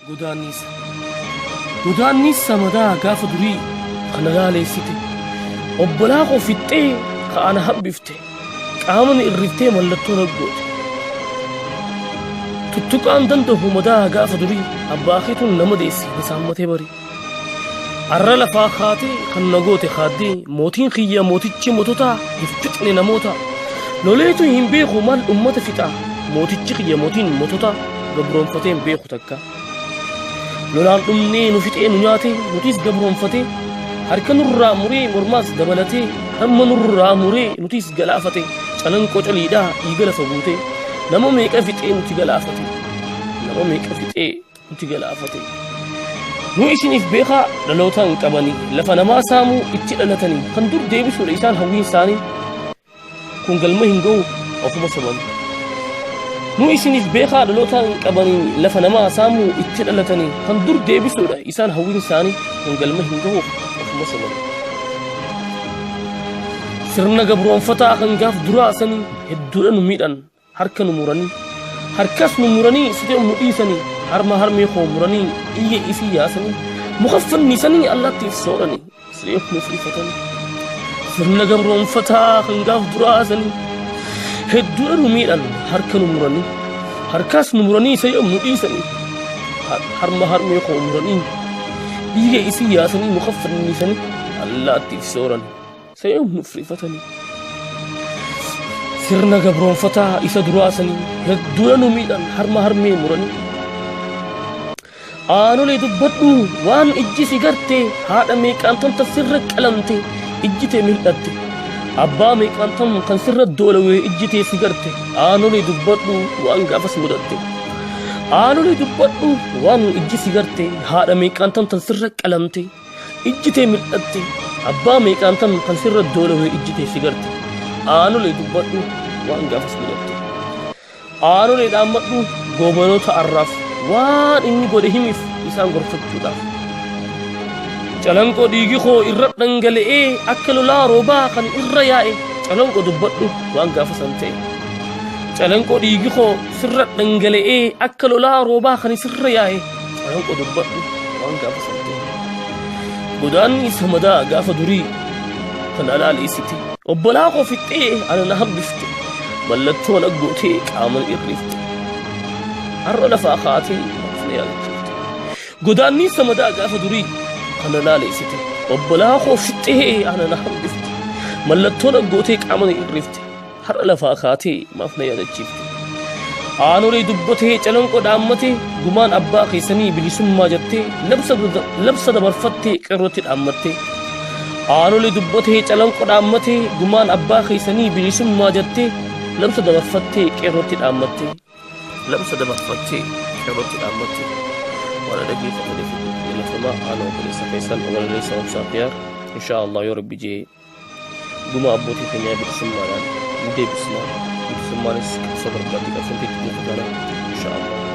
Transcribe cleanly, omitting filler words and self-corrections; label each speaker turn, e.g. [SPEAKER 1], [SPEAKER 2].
[SPEAKER 1] Godaannis godaannis samadaa gaafa durii kana laaleessite obbolaa koo fixxee ka'ana habbifte qaamani irriftee mallattoo naggoote tuttuqaan danda'u madaa gaafa durii abbaa keetuun nama deessi hisaammatee bari arra lafaa kaatee kan nagoote kaaddee mootiin kiyya mootichi mototaa hiffixne namoota loleetu hin beeku maal ummata fixaa mootichi kiyya mootiin mototaa gabroonfatee hin beeku takka lolaan dhumnee nu fixee nu nyaate nutis gabroonfatee harka nurraa muree mormaas dabalatee hamma nurraa muree nutis galaafate calanqoo coliidhaa dhiiga lafa guutee nama meeqa fixee nuti galaafate nama meeqa fixee nuti galaafate nu isiniif beekaa dhalootaan qabanii lafa namaa saamuu itti dhalatanii kan dur deebisuudha isaan hawwiin isaanii kun galma hin ga'u ofuma soban nu isiniif beekaa dhalootaan qabanii lafa namaa saamuu itti dhalatanii kan dur deebisuudha isaan hawwiin isaanii kun galma hin ga'u ofuma soban sirna gabroonfataa kan gaaf duraasanii hedduudha nu miidhan harka nu muranii harkas nu muranii sidee nu dhiisanii harma harmee koo muranii iyya isii yaasanii mukaffannisanii allaattiif sooranii sidee nu firifatanii sirna gabroonfataa kan gaaf duraasanii hedduudha nu miidhan harka nu muranii harkas nu muranii sidee nu dhiisanii harma harmee koo muranii iyya isii yaasanii mukaffannisanii allaattiif sooranii sidee nu firifatanii sirna gabroonfataa isa duraasanii hedduudha nu miidhan harma harmee muranii aanolee dubbadhu waan ijji si garte haadha meeqaantan sirra qalamte ijjitee mil'atte abbaa meeqaantan kan sirra doolawee ijjitee si garte aanolee dubbadhu waan gaafas mudatte aanolee dubbadhu waan ijji si garte haadha meeqaantan sirra qalamte ijjitee mil'atte abbaa meeqaantan kan sirra doolawee ijjitee si garte aanolee dubbadhu waan gaafas mudatte aanolee dhaammadhu goobanoota arraaf waan inni godhe himiif isaan gorfachuudhaaf calanqoo dhiigi koo irra dhangala'ee akka lolaa roobaa kan irra yaa'e calanqoo dubbadhu waan gaafas an ta'e calanqoo dhiigi koo sirra dhangala'ee akka lolaa roobaa kan sirra yaa'e calanqoo dubbadhu waan gaafas an ta'e godaanni samadaa gaafa durii kan alaaleessite obbolaa koo fixxee ana na habbifte mallattoo naggootee qaaman irrifte har'a lafaa kaatee maqfana yaadachiifte godaanni samadaa gaafa durii kan alaaleessite obbolaa koo fixxee ana na habbifte mallattoo naggootee qaaman irrifte har'a lafaa kaatee maqfana yaadachiifte aanolee dubbatee calanqoo dhaammatee gumaan abbaa keessanii bilisummaa jettee labsa dabarfattee qeerrootti dhaammattee aanolee dubbatee calanqoo dhaammatee gumaan abbaa keessanii bilisummaa jettee labsa dabarfattee qeerrootti dhaammattee labsa dabarfattee qeerrootti dhaammattee waan dhaggeeffataniif ilaalfamaa aanaa obboleessa keessan obboleessa obsaa khiyaar inshaa Allah yoo rabbi jee guma abbootii keenyaa bilisummaadhaan deebisnaa bilisummaanis qabsoo barbaadde qabsoo itti fufnaa inshaa Allah